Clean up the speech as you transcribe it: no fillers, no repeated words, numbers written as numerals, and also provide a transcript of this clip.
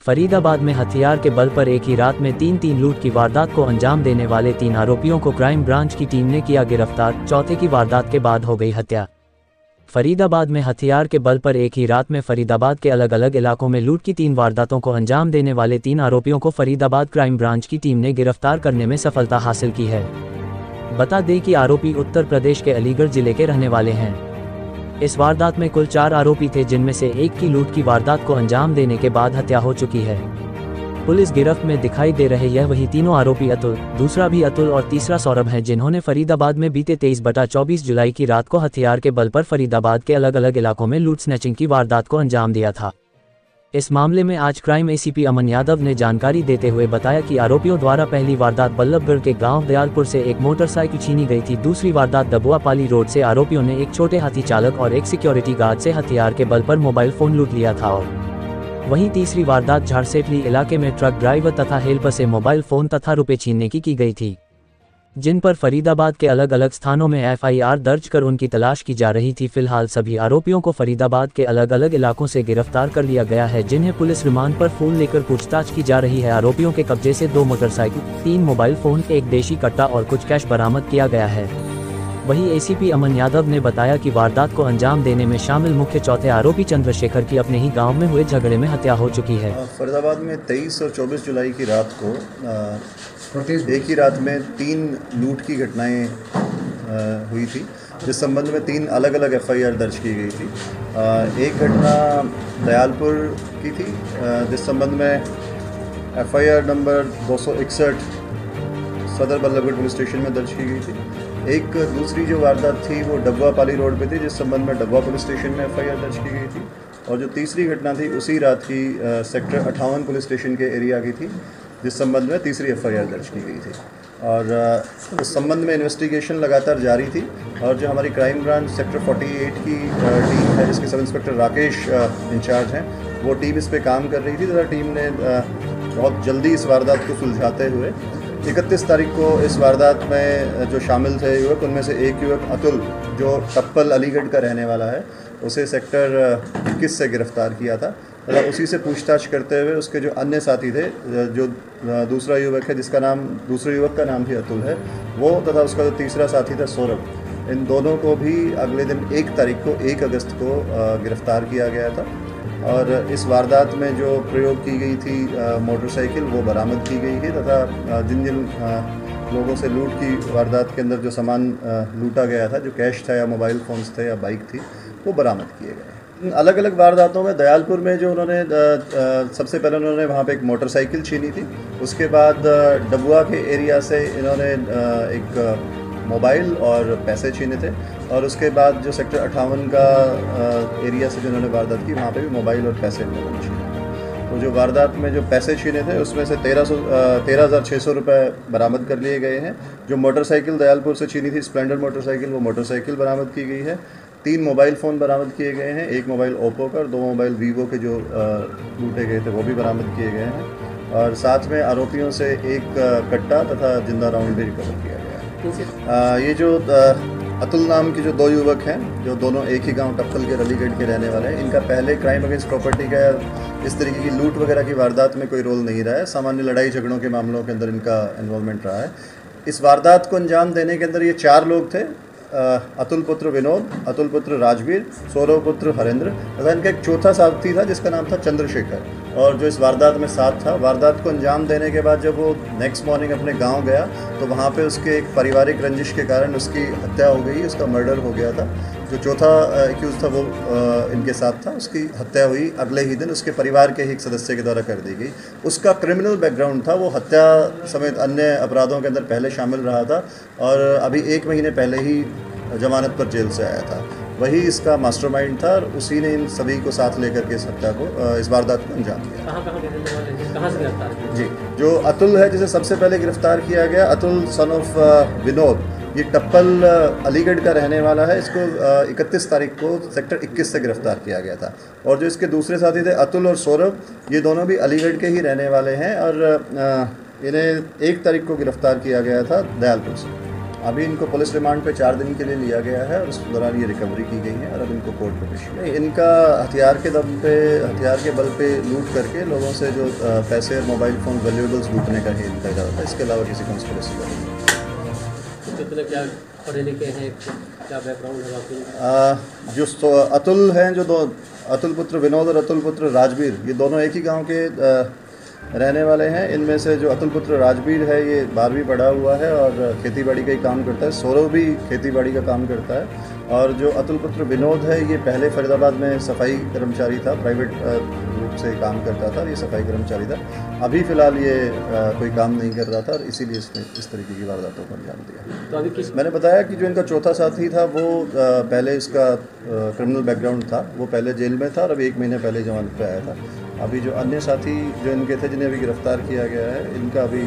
फरीदाबाद में हथियार के बल पर एक ही रात में तीन लूट की वारदात को अंजाम देने वाले 3 आरोपियों को क्राइम ब्रांच की टीम ने किया गिरफ्तार। चौथे की वारदात के बाद हो गई हत्या। फरीदाबाद में हथियार के बल पर एक ही रात में फरीदाबाद के अलग अलग इलाकों में लूट की 3 वारदातों को अंजाम देने वाले 3 आरोपियों को फरीदाबाद क्राइम ब्रांच की टीम ने गिरफ्तार करने में सफलता हासिल की है। बता दें कि आरोपी उत्तर प्रदेश के अलीगढ़ जिले के रहने वाले हैं। इस वारदात में कुल 4 आरोपी थे, जिनमें से एक की लूट की वारदात को अंजाम देने के बाद हत्या हो चुकी है। पुलिस गिरफ्त में दिखाई दे रहे यह वही तीनों आरोपी अतुल, दूसरा भी अतुल और तीसरा सौरभ हैं, जिन्होंने फरीदाबाद में बीते 23/24 जुलाई की रात को हथियार के बल पर फरीदाबाद के अलग अलग इलाकों में लूट स्नैचिंग की वारदात को अंजाम दिया था। इस मामले में आज क्राइम एसीपी अमन यादव ने जानकारी देते हुए बताया कि आरोपियों द्वारा पहली वारदात बल्लभगढ़ के गांव दयालपुर से एक मोटरसाइकिल छीनी गई थी। दूसरी वारदात डबुआपाली रोड से आरोपियों ने एक छोटे हाथी चालक और एक सिक्योरिटी गार्ड से हथियार के बल पर मोबाइल फोन लूट लिया था। और वहीं तीसरी वारदात झारसेटली इलाके में ट्रक ड्राइवर तथा हेल्पर से मोबाइल फोन तथा रुपए छीनने की गई थी, जिन पर फरीदाबाद के अलग अलग स्थानों में एफआईआर दर्ज कर उनकी तलाश की जा रही थी। फिलहाल सभी आरोपियों को फरीदाबाद के अलग अलग इलाकों से गिरफ्तार कर लिया गया है, जिन्हें पुलिस रिमांड पर फोन लेकर पूछताछ की जा रही है। आरोपियों के कब्जे से 2 मोटरसाइकिल, 3 मोबाइल फोन, एक देशी कट्टा और कुछ कैश बरामद किया गया है। वहीं एसीपी अमन यादव ने बताया कि वारदात को अंजाम देने में शामिल मुख्य चौथे आरोपी चंद्रशेखर की अपने ही गाँव में हुए झगड़े में हत्या हो चुकी है। फरीदाबाद में 23 और 24 जुलाई की रात को एक ही रात में 3 लूट की घटनाएं हुई थी, जिस संबंध में 3 अलग अलग एफआईआर दर्ज की गई थी। एक घटना दयालपुर की थी, जिस संबंध में एफआईआर नंबर 261 सदर बल्लभगढ़ पुलिस स्टेशन में दर्ज की गई थी। एक दूसरी जो वारदात थी वो डबुआपाली रोड पे थी, जिस संबंध में डबुआ पुलिस स्टेशन में एफआईआर दर्ज की गई थी। और जो तीसरी घटना थी उसी रात की सेक्टर 58 पुलिस स्टेशन के एरिया की थी, जिस संबंध में तीसरी एफआईआर दर्ज की गई थी। और उस संबंध में इन्वेस्टिगेशन लगातार जारी थी। और जो हमारी क्राइम ब्रांच सेक्टर 48 की टीम है, जिसके सब इंस्पेक्टर राकेश इंचार्ज हैं, वो टीम इस पे काम कर रही थी तथा टीम ने बहुत जल्दी इस वारदात को सुलझाते हुए 31 तारीख को इस वारदात में जो शामिल थे युवक, उनमें से एक युवक अतुल, जो टप्पल अलीगढ़ का रहने वाला है, उसे सेक्टर 21 से गिरफ्तार किया था। तथा उसी से पूछताछ करते हुए उसके जो अन्य साथी थे, जो दूसरा युवक है दूसरे युवक का नाम भी अतुल है, वो तथा उसका जो तीसरा साथी था सौरभ, इन दोनों को भी अगले दिन 1 अगस्त को गिरफ्तार किया गया था। और इस वारदात में जो प्रयोग की गई थी मोटरसाइकिल, वो बरामद की गई है तथा जिन लोगों से लूट की वारदात के अंदर जो सामान लूटा गया था, जो कैश था या मोबाइल फ़ोन्स थे या बाइक थी, वो बरामद किए गए। अलग अलग वारदातों में दयालपुर में जो उन्होंने सबसे पहले उन्होंने वहाँ पे एक मोटरसाइकिल छीनी थी। उसके बाद डबुआ के एरिया से इन्होंने एक मोबाइल और पैसे छीने थे। और उसके बाद जो सेक्टर 58 का एरिया से जो उन्होंने वारदात की, वहाँ पे भी मोबाइल और पैसे उन्होंने छीने। तो जो वारदात में जो पैसे छीने थे, उसमें से 13,600 रुपये बरामद कर लिए गए हैं। जो मोटरसाइकिल दयालपुर से छीनी थी, स्प्लेंडर मोटरसाइकिल, वो मोटरसाइकिल बरामद की गई है। 3 मोबाइल फ़ोन बरामद किए गए हैं, एक मोबाइल ओप्पो का और 2 मोबाइल वीवो के जो लूटे गए थे, वो भी बरामद किए गए हैं। और साथ में आरोपियों से एक कट्टा तथा जिंदा राउंड भी रिकवर किया गया है। ये जो अतुल नाम के जो 2 युवक हैं, जो दोनों एक ही गांव टप्पल के अलीगढ़ के रहने वाले हैं, इनका पहले क्राइम अगेंस्ट प्रॉपर्टी का इस तरीके की लूट वगैरह की वारदात में कोई रोल नहीं रहा है। सामान्य लड़ाई झगड़ों के मामलों के अंदर इनका इन्वॉल्वमेंट रहा है। इस वारदात को अंजाम देने के अंदर ये 4 लोग थे, अतुल पुत्र विनोद, अतुल पुत्र राजवीर, सौरभ पुत्र हरेंद्र तथा इनका एक चौथा साथी था जिसका नाम था चंद्रशेखर, और जो इस वारदात में साथ था। वारदात को अंजाम देने के बाद जब वो नेक्स्ट मॉर्निंग अपने गांव गया, तो वहाँ पे उसके एक पारिवारिक रंजिश के कारण उसकी हत्या हो गई, उसका मर्डर हो गया था। जो चौथा एक्यूज था वो इनके साथ था, उसकी हत्या हुई अगले ही दिन उसके परिवार के ही एक सदस्य के द्वारा कर दी गई। उसका क्रिमिनल बैकग्राउंड था, वो हत्या समेत अन्य अपराधों के अंदर पहले शामिल रहा था और अभी 1 महीने पहले ही जमानत पर जेल से आया था। वही इसका मास्टरमाइंड था और उसी ने इन सभी को साथ लेकर के इस हत्या को, इस वारदात को अंजाम दिया। कहाँ से गिरफ्तार किया? जी, जो अतुल है, जिसे सबसे पहले गिरफ्तार किया गया, अतुल सन ऑफ विनोद, ये टप्पल अलीगढ़ का रहने वाला है। इसको 31 तारीख को सेक्टर 21 से गिरफ्तार किया गया था। और जो इसके दूसरे साथी थे अतुल और सौरभ, ये दोनों भी अलीगढ़ के ही रहने वाले हैं और इन्हें 1 तारीख को गिरफ्तार किया गया था दयालपुर से। अभी इनको पुलिस रिमांड पे 4 दिन के लिए लिया गया है और उस दौरान ये रिकवरी की गई है और अब इनको कोर्ट में पेश किया। इनका हथियार के बल पे लूट करके लोगों से जो पैसे और मोबाइल फ़ोन वैल्यूएबल्स लूटने का ही इनका इरादा था। इसके अलावा किसी कंस्पिरेसी का नहीं। कितने क्या पढ़े लिखे हैं, क्या बैकग्राउंड है आपकी? जो अतुल हैं, जो दो अतुल पुत्र विनोद और अतुल पुत्र राजवीर, ये दोनों एक ही गांव के रहने वाले हैं। इनमें से जो अतुल पुत्र राजवीर है ये 12वीं पढ़ा हुआ है और खेतीबाड़ी का ही काम करता है। सौरव भी खेतीबाड़ी का काम करता है। और जो अतुल पुत्र विनोद है ये पहले फरीदाबाद में सफाई कर्मचारी था, प्राइवेट रूप से काम करता था, ये सफाई कर्मचारी था। अभी फ़िलहाल ये कोई काम नहीं कर रहा था और इसीलिए इसने इस तरीके की वारदातों को अंजाम दिया। तो अभी किस मैंने बताया कि जो इनका चौथा साथी था वो पहले इसका क्रिमिनल बैकग्राउंड था, वो पहले जेल में था और अभी 1 महीने पहले जमानत पे आया था। अभी जो अन्य साथी जो इनके थे जिन्हें अभी गिरफ्तार किया गया है, इनका अभी